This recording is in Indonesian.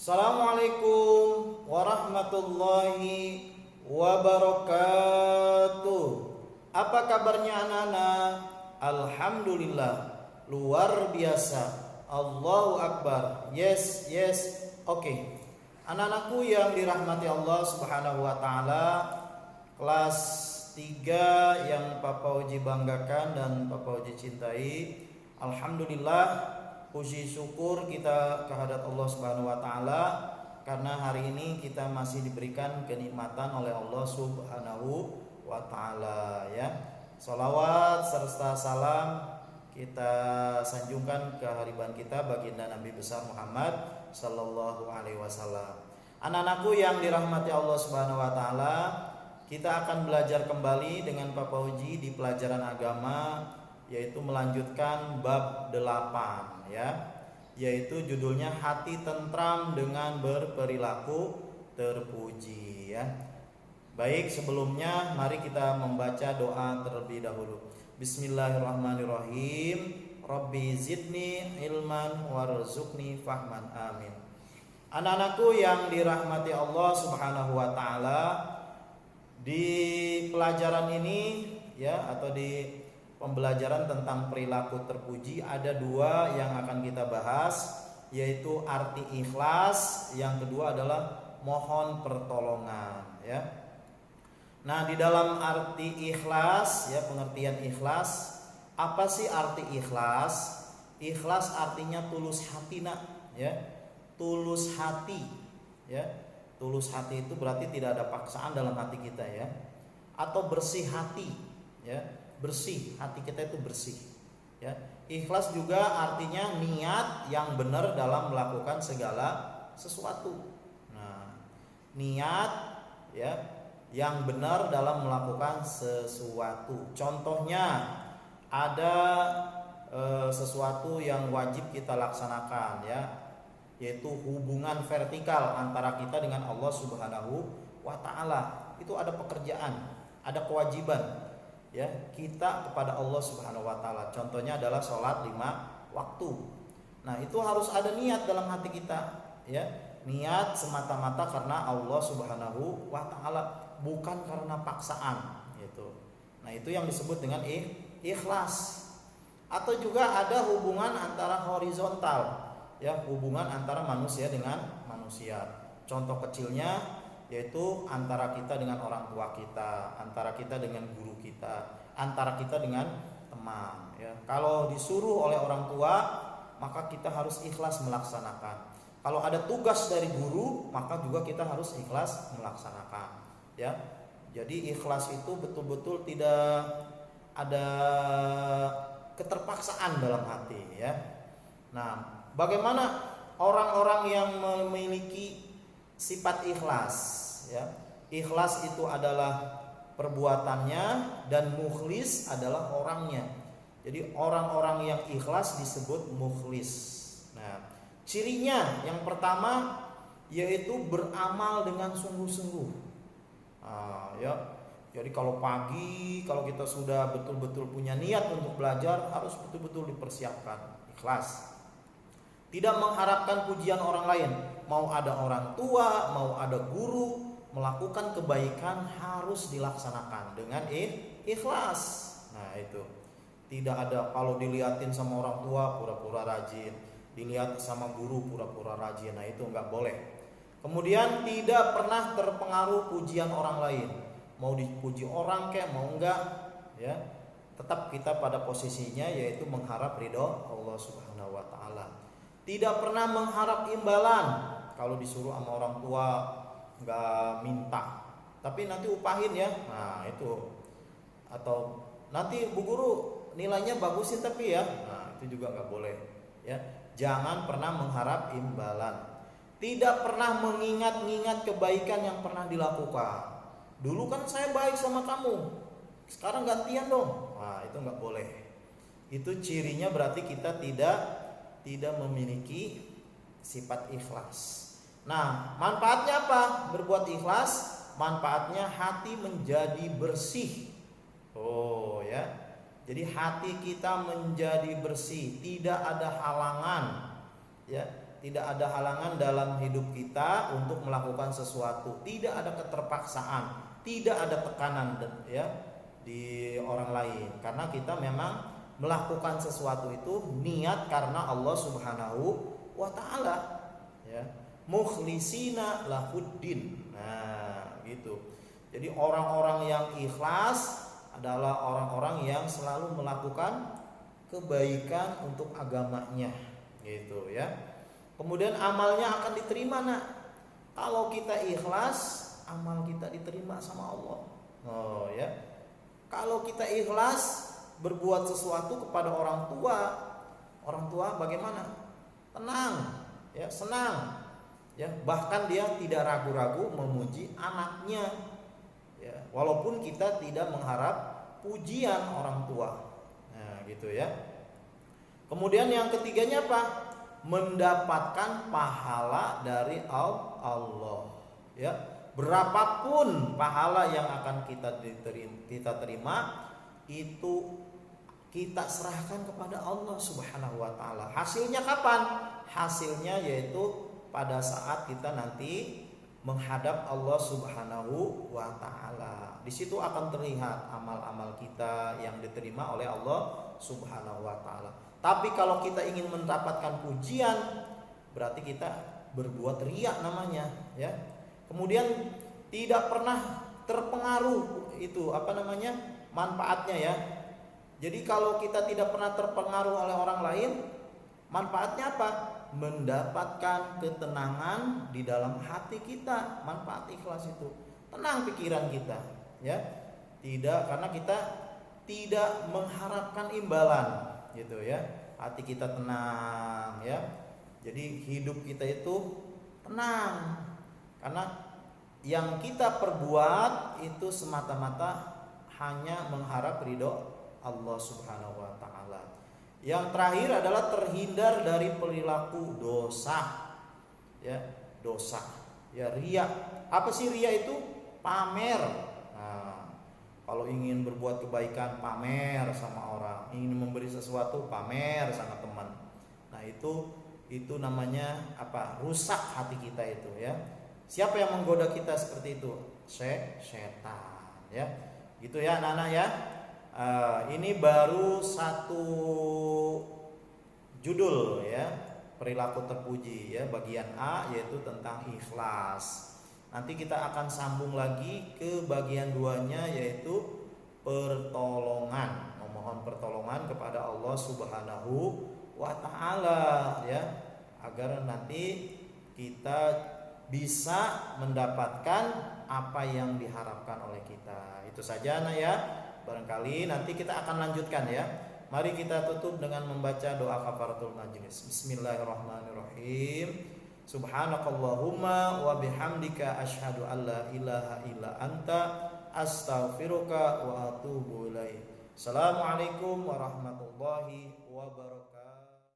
Assalamualaikum warahmatullahi wabarakatuh. Apa kabarnya anak-anak? Alhamdulillah, luar biasa. Allahu Akbar. Yes. Oke. Anak-anakku yang dirahmati Allah Subhanahu wa taala, kelas 3 yang Papa Uji banggakan dan Papa Uji cintai. Alhamdulillah, puji syukur kita kehadirat Allah Subhanahu wa taala karena hari ini kita masih diberikan kenikmatan oleh Allah Subhanahu wa taala ya. Shalawat serta salam kita sanjungkan ke hariban kita baginda Nabi besar Muhammad sallallahu alaihi wasallam. Anak-anakku yang dirahmati Allah Subhanahu wa taala, kita akan belajar kembali dengan Papa Uji di pelajaran agama, yaitu melanjutkan bab 8 ya, yaitu judulnya hati tentram dengan berperilaku terpuji ya. Baik, sebelumnya mari kita membaca doa terlebih dahulu. Bismillahirrahmanirrahim. Rabbi zidni ilman warzuqni fahman, amin. Anak-anakku yang dirahmati Allah Subhanahu wa taala, di pelajaran ini ya, atau di pembelajaran tentang perilaku terpuji ada 2 yang akan kita bahas, yaitu arti ikhlas, yang kedua adalah mohon pertolongan ya. Nah, di dalam arti ikhlas ya, pengertian ikhlas, apa sih arti ikhlas? Ikhlas artinya tulus hati nak ya. Tulus hati ya. Tulus hati itu berarti tidak ada paksaan dalam hati kita ya. Atau bersih hati ya. Bersih, hati kita itu bersih ya. Ikhlas juga artinya niat yang benar dalam melakukan segala sesuatu. Nah, niat ya yang benar dalam melakukan sesuatu. Contohnya ada sesuatu yang wajib kita laksanakan ya, yaitu hubungan vertikal antara kita dengan Allah Subhanahu wa taala. Itu ada pekerjaan, ada kewajiban ya kita kepada Allah Subhanahu wa taala. Contohnya adalah sholat 5 waktu. Nah, itu harus ada niat dalam hati kita ya. Niat semata-mata karena Allah Subhanahu wa taala, bukan karena paksaan gitu. Nah, itu yang disebut dengan ikhlas. Atau juga ada hubungan antara horizontal ya, hubungan antara manusia dengan manusia. Contoh kecilnya yaitu antara kita dengan orang tua kita, antara kita dengan guru kita, antara kita dengan teman ya. Kalau disuruh oleh orang tua, maka kita harus ikhlas melaksanakan. Kalau ada tugas dari guru, maka juga kita harus ikhlas melaksanakan ya. Jadi ikhlas itu betul-betul tidak ada keterpaksaan dalam hati ya. Nah, bagaimana orang-orang yang memiliki sifat ikhlas ya? Ikhlas itu adalah perbuatannya dan mukhlis adalah orangnya. Jadi orang-orang yang ikhlas disebut mukhlis. Nah, cirinya yang pertama yaitu beramal dengan sungguh-sungguh. Ya. Jadi kalau pagi, kalau kita sudah betul-betul punya niat untuk belajar, harus betul-betul dipersiapkan, ikhlas. Tidak mengharapkan pujian orang lain. Mau ada orang tua, mau ada guru, melakukan kebaikan harus dilaksanakan dengan ikhlas. Nah, itu. Tidak ada kalau dilihatin sama orang tua pura-pura rajin, dilihat sama guru pura-pura rajin. Nah, itu enggak boleh. Kemudian tidak pernah terpengaruh pujian orang lain. Mau dipuji orang kayak mau enggak ya. Tetap kita pada posisinya yaitu mengharap ridho Allah Subhanahu wa taala. Tidak pernah mengharap imbalan. Kalau disuruh sama orang tua nggak minta, tapi nanti upahin ya. Nah, itu. Atau nanti bu guru nilainya bagusin tapi ya. Nah, itu juga nggak boleh ya. Jangan pernah mengharap imbalan. Tidak pernah mengingat-ingat kebaikan yang pernah dilakukan. Dulu kan saya baik sama kamu, sekarang gantian dong. Nah, itu nggak boleh. Itu cirinya berarti kita tidak memiliki sifat ikhlas. Nah, manfaatnya apa? Berbuat ikhlas, manfaatnya hati menjadi bersih. Oh ya. Jadi hati kita menjadi bersih, tidak ada halangan ya. tidak ada halangan dalam hidup kita untuk melakukan sesuatu, tidak ada keterpaksaan, tidak ada tekanan ya di orang lain, karena kita memang melakukan sesuatu itu niat karena Allah Subhanahu wa taala, ya. Mukhlisina lahuddin. Nah, gitu. Jadi orang-orang yang ikhlas adalah orang-orang yang selalu melakukan kebaikan untuk agamanya, gitu ya. Kemudian amalnya akan diterima, nak. Kalau kita ikhlas, amal kita diterima sama Allah. Oh ya. Kalau kita ikhlas berbuat sesuatu kepada orang tua bagaimana? Tenang, ya, senang, ya. Bahkan dia tidak ragu-ragu memuji anaknya, ya. Walaupun kita tidak mengharap pujian orang tua, nah, gitu ya. Kemudian yang ketiganya apa? Mendapatkan pahala dari Allah, ya. Berapapun pahala yang akan kita terima, itu kita serahkan kepada Allah Subhanahu wa taala. Hasilnya kapan? Hasilnya yaitu pada saat kita nanti menghadap Allah Subhanahu wa taala. Di situ akan terlihat amal-amal kita yang diterima oleh Allah Subhanahu wa taala. Tapi kalau kita ingin mendapatkan pujian, berarti kita berbuat riya namanya, ya. Kemudian tidak pernah terpengaruh itu manfaatnya, ya. Jadi kalau kita tidak pernah terpengaruh oleh orang lain, manfaatnya apa? Mendapatkan ketenangan di dalam hati kita. Manfaat ikhlas itu tenang pikiran kita, ya. Tidak, karena kita tidak mengharapkan imbalan, gitu ya. Hati kita tenang, ya. Jadi hidup kita itu tenang, karena yang kita perbuat itu semata-mata hanya mengharap ridho Allah Subhanahu wa taala. Yang terakhir adalah terhindar dari perilaku dosa. Ya, dosa. Ya, riya. Apa sih riya itu? Pamer. Nah, kalau ingin berbuat kebaikan, pamer sama orang. Ingin memberi sesuatu, pamer sama teman. Nah, itu namanya apa? Rusak hati kita itu, ya. Siapa yang menggoda kita seperti itu? Setan, ya. Gitu ya, anak-anak ya. Ini baru satu judul, ya, perilaku terpuji, ya, bagian A, yaitu tentang ikhlas. Nanti kita akan sambung lagi ke bagian 2-nya, yaitu pertolongan, memohon pertolongan kepada Allah Subhanahu wa taala, ya, agar nanti kita bisa mendapatkan apa yang diharapkan oleh kita. Itu saja, nah, ya. Barangkali nanti kita akan lanjutkan, ya. Mari kita tutup dengan membaca doa kafaratul majlis. Bismillahirrahmanirrahim. Subhanakallahumma wa bihamdika asyhadu an la ilaha illa anta astaghfiruka wa atubu ilaik. Assalamualaikum warahmatullahi wabarakatuh.